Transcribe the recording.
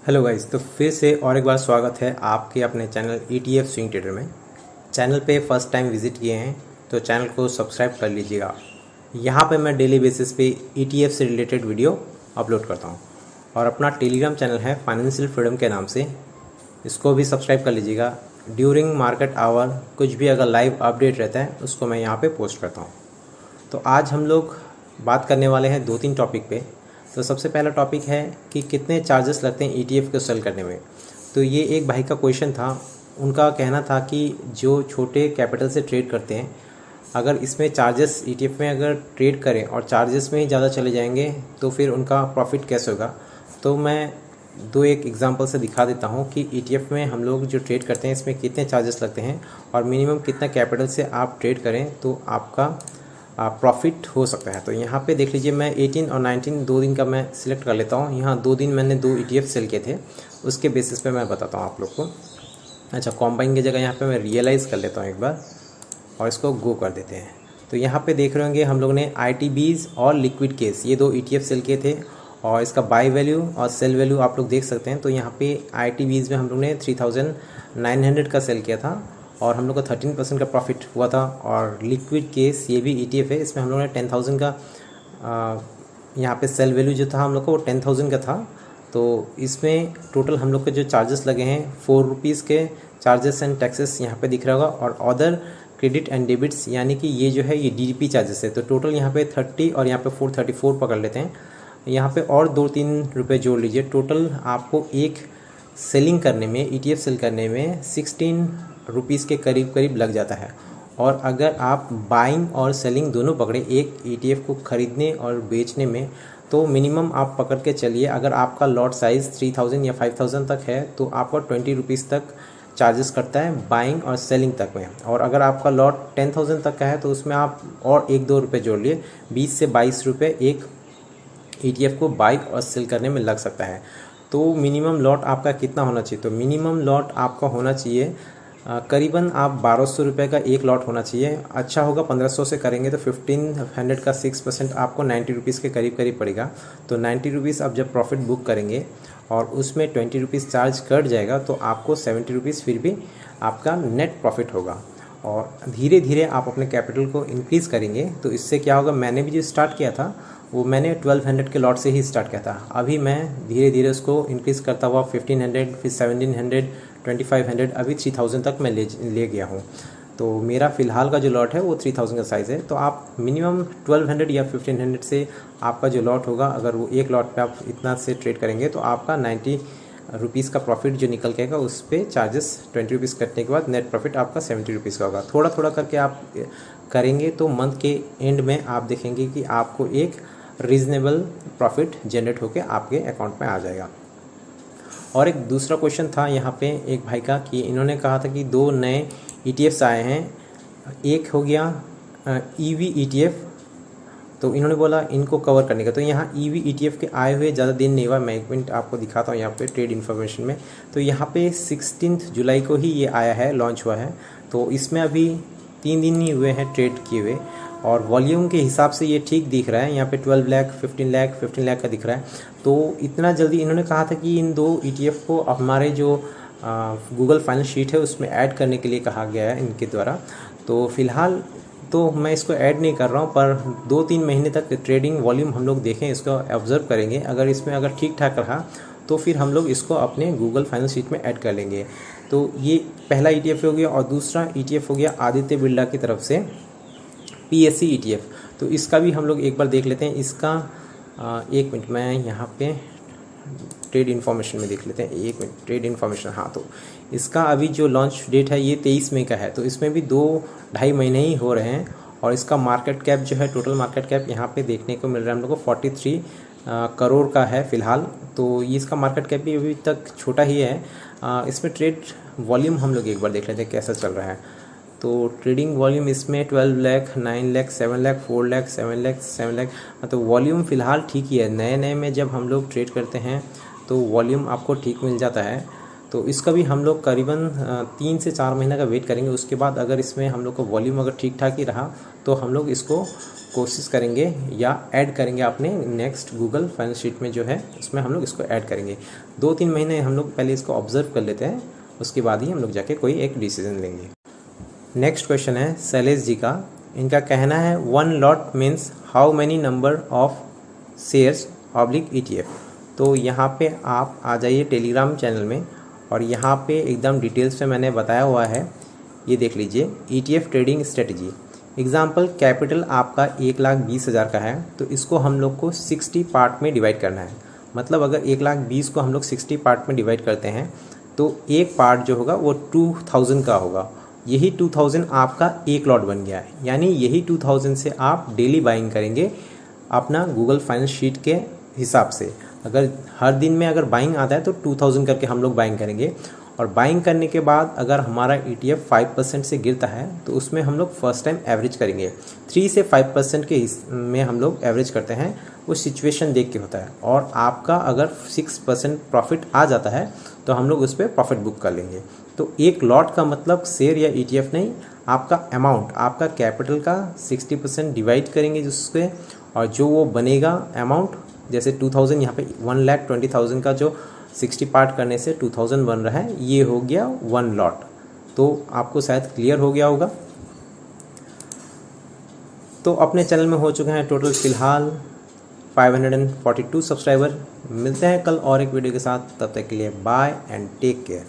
Hello guys, तो फिर से और एक बार स्वागत है आपके अपने चैनल ETF स्विंग ट्रेडर में। चैनल पे फर्स्ट टाइम विजिट किए हैं तो चैनल को सब्सक्राइब कर लीजिएगा। यहाँ पे मैं डेली बेसिस पे ETF से रिलेटेड वीडियो अपलोड करता हूँ और अपना टेलीग्राम चैनल है फाइनेंशियल फ्रीडम के नाम से, इसको भी सब्सक्राइब कर लीजिएगा। ड्यूरिंग मार्केट आवर कुछ भी अगर लाइव अपडेट रहता है उसको मैं यहाँ पर पोस्ट करता हूँ। तो आज हम लोग बात करने वाले हैं 2-3 टॉपिक पे। तो सबसे पहला टॉपिक है कि कितने चार्जेस लगते हैं ETF को सेल करने में। तो ये एक भाई का क्वेश्चन था, उनका कहना था कि जो छोटे कैपिटल से ट्रेड करते हैं, अगर इसमें चार्जेस ETF में अगर ट्रेड करें और चार्जेस में ही ज़्यादा चले जाएंगे तो फिर उनका प्रॉफिट कैसे होगा। तो मैं एक एग्जांपल से दिखा देता हूँ कि ETF में हम लोग जो ट्रेड करते हैं इसमें कितने चार्जेस लगते हैं और मिनिमम कितना कैपिटल से आप ट्रेड करें तो आपका प्रॉफिट हो सकता है। तो यहाँ पे देख लीजिए, मैं 18 और 19 2 दिन का मैं सिलेक्ट कर लेता हूँ। यहाँ 2 दिन मैंने 2 ETF सेल किए थे, उसके बेसिस पे मैं बताता हूँ आप लोग को। अच्छा, कॉम्बाइन की जगह यहाँ पे मैं रियलाइज़ कर लेता हूँ एक बार और इसको गो कर देते हैं। तो यहाँ पे देख रहे होंगे हम लोग ने ITBs और लिक्विड केस ये 2 ETF सेल किए थे और इसका बाई वैल्यू और सेल वैल्यू आप लोग देख सकते हैं। तो यहाँ पे ITBs में हम लोग ने 3900 का सेल किया था और हम लोग का 13% का प्रॉफिट हुआ था। और लिक्विड केस ये भी ETF है, इसमें हम लोगों ने 10,000 का यहाँ पे सेल वैल्यू जो था हम लोग का वो 10,000 का था। तो इसमें टोटल हम लोग के जो चार्जेस लगे हैं 4 रुपीज़ के चार्जेस एंड टैक्सेस यहाँ पे दिख रहा होगा और अदर क्रेडिट एंड डेबिट्स यानी कि ये जो है ये DDP चार्जेस है। तो टोटल यहाँ पे 30 और यहाँ पे 434 पकड़ लेते हैं। यहाँ पे और 2-3 रुपये जोड़ लीजिए। टोटल आपको एक सेलिंग करने में ETF सेल करने में 16 रुपीज़ के करीब लग जाता है। और अगर आप बाइंग और सेलिंग दोनों पकड़े एक ETF को ख़रीदने और बेचने में, तो मिनिमम आप पकड़ के चलिए, अगर आपका लॉट साइज़ 3000 या 5000 तक है तो आपका 20 रुपीज़ तक चार्जेस करता है बाइंग और सेलिंग तक में। और अगर आपका लॉट 10,000 तक का है तो उसमें आप और 1-2 रुपये जोड़ लिए, 20 से 22 रुपये एक ETF को बाई और सेल करने में लग सकता है। तो मिनिमम लॉट आपका कितना होना चाहिए? तो मिनिमम लॉट आपका होना चाहिए करीबन आप 1200 रुपये का एक लॉट होना चाहिए। अच्छा होगा 1500 से करेंगे तो 1500 का 6% आपको 90 रुपीज़ के करीब पड़ेगा। तो 90 रुपीज़ आप जब प्रॉफिट बुक करेंगे और उसमें 20 रुपीज़ चार्ज कट जाएगा तो आपको 70 रुपीज़ फिर भी आपका नेट प्रॉफिट होगा। और धीरे धीरे आप अपने कैपिटल को इंक्रीज़ करेंगे तो इससे क्या होगा, मैंने भी जो स्टार्ट किया था वो मैंने 1200 के लॉट से ही स्टार्ट किया था। अभी मैं धीरे धीरे उसको इंक्रीज़ करता हुआ 1500, फिर 1700, 2500, अभी 3000 तक मैं ले गया हूँ। तो मेरा फ़िलहाल का जो लॉट है वो 3000 का साइज़ है। तो आप मिनिमम 1200 या 1500 से आपका जो लॉट होगा, अगर वो एक लॉट पे आप इतना से ट्रेड करेंगे तो आपका 90 रुपीज़ का प्रॉफिट जो निकल के आएगा उस पर चार्जेस 20 रुपीज़ कटने के बाद नेट प्रॉफिट आपका 70 रुपीज़ का होगा। थोड़ा थोड़ा करके आप करेंगे तो मंथ के एंड में आप देखेंगे कि आपको एक रीज़नेबल प्रॉफिट जनरेट होकर आपके अकाउंट में आ जाएगा। और एक दूसरा क्वेश्चन था यहाँ पे एक भाई का कि इन्होंने कहा था कि 2 नए ETFs आए हैं। एक हो गया EV ETF, तो इन्होंने बोला इनको कवर करने का। तो यहाँ EV ETF के आए हुए ज़्यादा दिन नहीं हुआ, मैं एक मिनट आपको दिखाता हूँ यहाँ पे ट्रेड इन्फॉर्मेशन में। तो यहाँ पे 16 जुलाई को ही ये आया है, लॉन्च हुआ है। तो इसमें अभी 3 दिन ही हुए हैं ट्रेड किए हुए और वॉल्यूम के हिसाब से ये ठीक दिख रहा है। यहाँ पे 12 लाख, 15 लाख का दिख रहा है। तो इतना जल्दी इन्होंने कहा था कि इन 2 ETF को हमारे जो गूगल फाइनल शीट है उसमें ऐड करने के लिए कहा गया है इनके द्वारा। तो फ़िलहाल तो मैं इसको ऐड नहीं कर रहा हूँ, पर 2-3 महीने तक ट्रेडिंग वॉल्यूम हम लोग देखें, इसको ऑब्ज़र्व करेंगे। अगर इसमें अगर ठीक ठाक रहा तो फिर हम लोग इसको अपने गूगल फाइनल शीट में ऐड कर लेंगे। तो ये पहला ETF हो गया। और दूसरा ETF हो गया आदित्य बिरला की तरफ से PSE ETF। तो इसका भी हम लोग एक बार देख लेते हैं। इसका 1 मिनट, मैं यहाँ पे ट्रेड इन्फॉर्मेशन में देख लेते हैं। 1 मिनट, ट्रेड इन्फॉर्मेशन, हाँ। तो इसका अभी जो लॉन्च डेट है ये 23 मई का है। तो इसमें भी 2-2.5 महीने ही हो रहे हैं। और इसका मार्केट कैप जो है, टोटल मार्केट कैप यहाँ पे देखने को मिल रहा है हम लोग को 43 करोड़ का है फ़िलहाल। तो ये इसका मार्केट कैप भी अभी तक छोटा ही है। इसमें ट्रेड वॉल्यूम हम लोग एक बार देख लेते हैं कैसा चल रहा है। तो ट्रेडिंग वॉल्यूम इसमें 12 लाख, 9 लाख, 7 लाख, 4 लाख, 7 लाख, 7 लाख, तो वॉल्यूम फ़िलहाल ठीक ही है। नए में जब हम लोग ट्रेड करते हैं तो वॉल्यूम आपको ठीक मिल जाता है। तो इसका भी हम लोग करीबन 3 से 4 महीने का वेट करेंगे। उसके बाद अगर इसमें हम लोग को वॉल्यूम अगर ठीक ठाक ही रहा तो हम लोग इसको कोशिश करेंगे या ऐड करेंगे अपने नेक्स्ट गूगल फाइनेंस शीट में जो है उसमें हम लोग इसको ऐड करेंगे। 2-3 महीने हम लोग पहले इसको ऑब्जर्व कर लेते हैं, उसके बाद ही हम लोग जाके कोई एक डिसीजन लेंगे। नेक्स्ट क्वेश्चन है शैलेश जी का। इनका कहना है 1 lot means how many number of shares oblique ETF। तो यहाँ पे आप आ जाइए टेलीग्राम चैनल में और यहाँ पे एकदम डिटेल्स में मैंने बताया हुआ है, ये देख लीजिए। ETF trading strategy example, capital आपका 1,20,000 का है तो इसको हम लोग को 60 पार्ट में डिवाइड करना है। मतलब अगर 1,20,000 को हम लोग 60 पार्ट में डिवाइड करते हैं तो एक पार्ट जो होगा वो 2,000 का होगा। यही 2,000 आपका एक लॉट बन गया है, यानी यही 2,000 से आप डेली बाइंग करेंगे अपना गूगल फाइनेंस शीट के हिसाब से। अगर हर दिन में अगर बाइंग आता है तो 2,000 करके हम लोग बाइंग करेंगे। और बाइंग करने के बाद अगर हमारा ETF 5% से गिरता है तो उसमें हम लोग फर्स्ट टाइम एवरेज करेंगे। 3 से 5% के में हम लोग एवरेज करते हैं, वो सिचुएशन देख के होता है। और आपका अगर 6% प्रॉफिट आ जाता है तो हम लोग उस पर प्रॉफिट बुक कर लेंगे। तो एक लॉट का मतलब शेयर या ETF नहीं, आपका अमाउंट, आपका कैपिटल का 60% डिवाइड करेंगे जिससे, और जो वो बनेगा अमाउंट, जैसे 2,000 यहाँ पे 1,20,000 का जो 60 पार्ट करने से 2,000 बन रहा है, ये हो गया 1 लॉट। तो आपको शायद क्लियर हो गया होगा। तो अपने चैनल में हो चुके हैं टोटल फिलहाल 542 सब्सक्राइबर। मिलते हैं कल और एक वीडियो के साथ, तब तक के लिए बाय एंड टेक केयर।